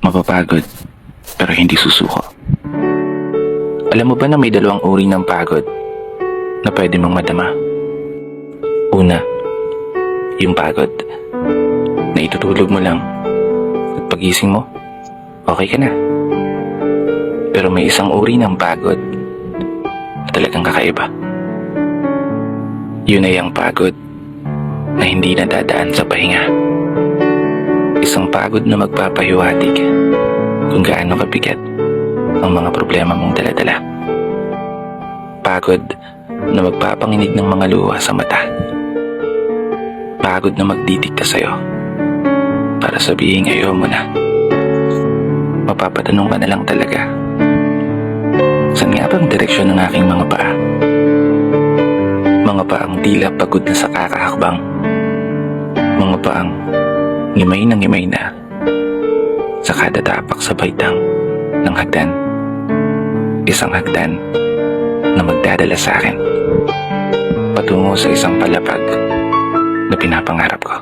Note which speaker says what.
Speaker 1: Mapapagod, pero hindi susuko. Alam mo ba na may dalawang uri ng pagod na pwede mong madama? Una, yung pagod na itutulog mo lang at pagising mo, okay ka na. Pero may isang uri ng pagod na talagang kakaiba. Yun ay ang pagod na hindi nadadaan sa pahinga. Isang pagod na magpapahiwatig kung gaano kabigat ang mga problema mong daladala. Pagod na magpapanginig ng mga luha sa mata. Pagod na magdidikta sa'yo para sabihin ayaw mo na. Mapapatanong ka na lang talaga, saan nga bang direksyon ng aking mga paa? Mga paang tila pagod na sa kakahakbang. Mga paang ngimay na sa kada tapak sa baitang ng hagdan. Isang hagdan na magdadala sa akin patungo sa isang palapag na pinapangarap ko.